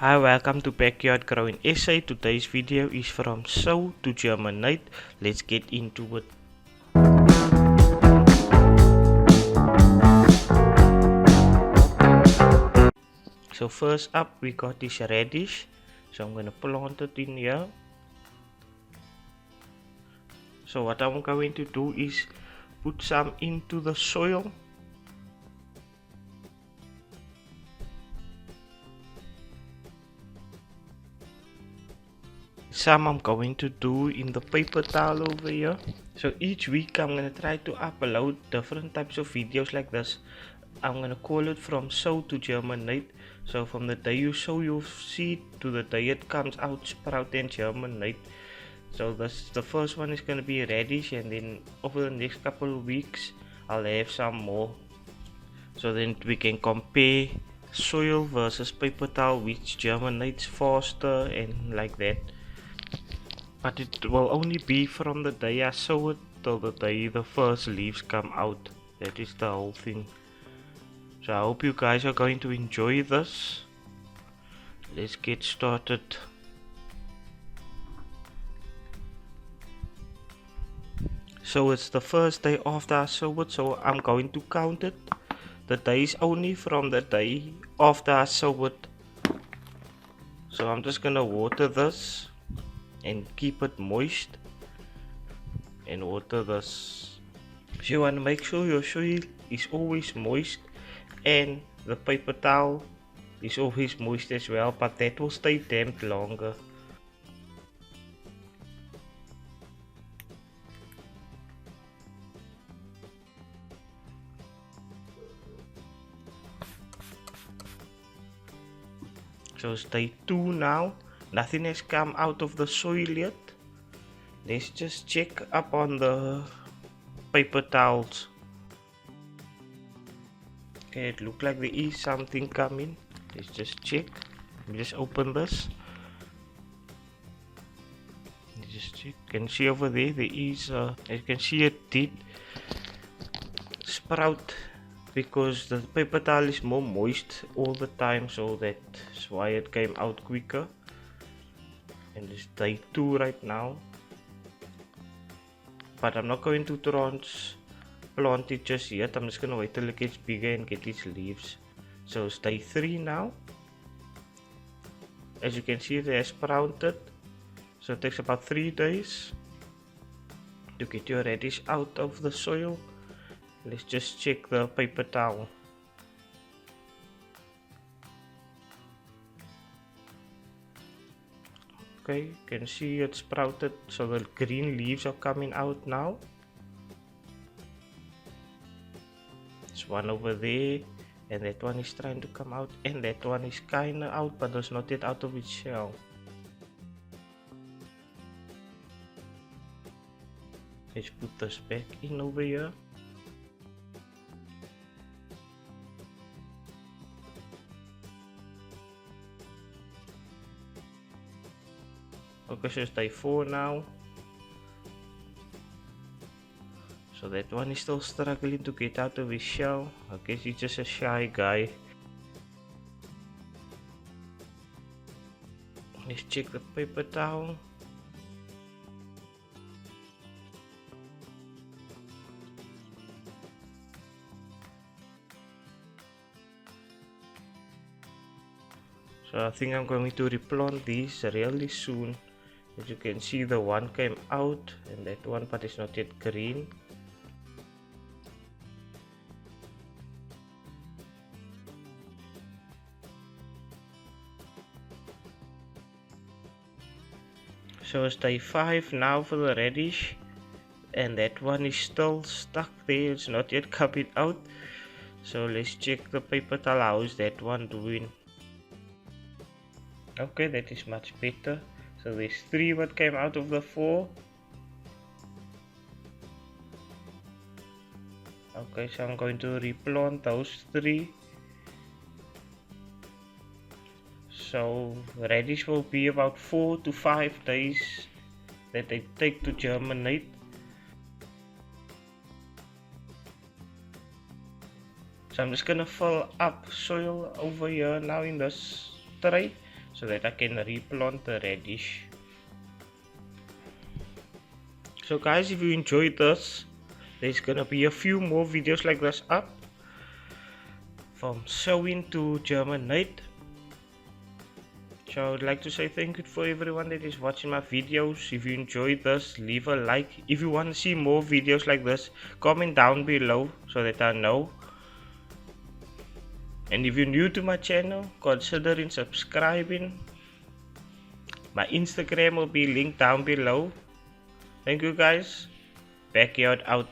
Hi, welcome to Backyard Growing SA. Today's video is from sow to germinate. Let's get into it. So first up we got this radish. So I'm gonna plant it in here. So what I'm going to do is put some into the soil. Some I'm going to do in the paper towel over here. So each week I'm gonna try to upload different types of videos like this. I'm gonna call it from sow to germinate. So from the day you sow your seed to the day it comes out, sprout and germinate. So the first one is gonna be radish, and then over the next couple of weeks I'll have some more. So then we can compare soil versus paper towel, which germinates faster and like that. But it will only be from the day I sow it till the day the first leaves come out. That is the whole thing. So I hope you guys are going to enjoy this. Let's get started. So it's the first day after I sow it, so I'm going to count it. The days only from the day after I sow it. So I'm just gonna water this and keep it moist, and water this. So you want to make sure your soil is always moist, and the paper towel is always moist as well, but that will stay damp longer. So it's day 2 now. Nothing has come out of the soil yet. Let's just check up on the paper towels. Okay, it looks like there is something coming. Let's just check. Let me just open this. Just check. You can see over there, there is you can see it did sprout, because the paper towel is more moist all the time, so that's why it came out quicker. And it's day 2 right now, but I'm not going to transplant it just yet. I'm just gonna wait till it gets bigger and get its leaves. So it's day 3 now. As you can see, it has sprouted, so it takes about 3 days to get your radish out of the soil. Let's just check the paper towel. Okay, you can see it sprouted, so the green leaves are coming out now. There's one over there, and that one is trying to come out, and that one is kinda out, but it's not yet out of its shell. Let's put this back in over here. Okay, so it's day 4 now. So that one is still struggling to get out of his shell. I guess he's just a shy guy. Let's check the paper towel. So I think I'm going to replant these really soon. As you can see, the one came out, and that one, but it's not yet green. So it's day 5 now for the radish, and that one is still stuck there. It's not yet coming out. So let's check the paper towel. How is that one doing? Okay, that is much better. So there's 3 what came out of the 4. Okay, so I'm going to replant those 3. So radish will be about 4 to 5 days that they take to germinate. So I'm just gonna fill up soil over here now in this tray. so that I can replant the radish. So guys, if you enjoyed this, there's gonna be a few more videos like this up, from sowing to germinate. So I would like to say thank you for everyone that is watching my videos. If you enjoyed this, leave a like. If you want to see more videos like this, comment down below so that I know. And if you're new to my channel, consider subscribing. My Instagram will be linked down below. Thank you guys. Backyard out.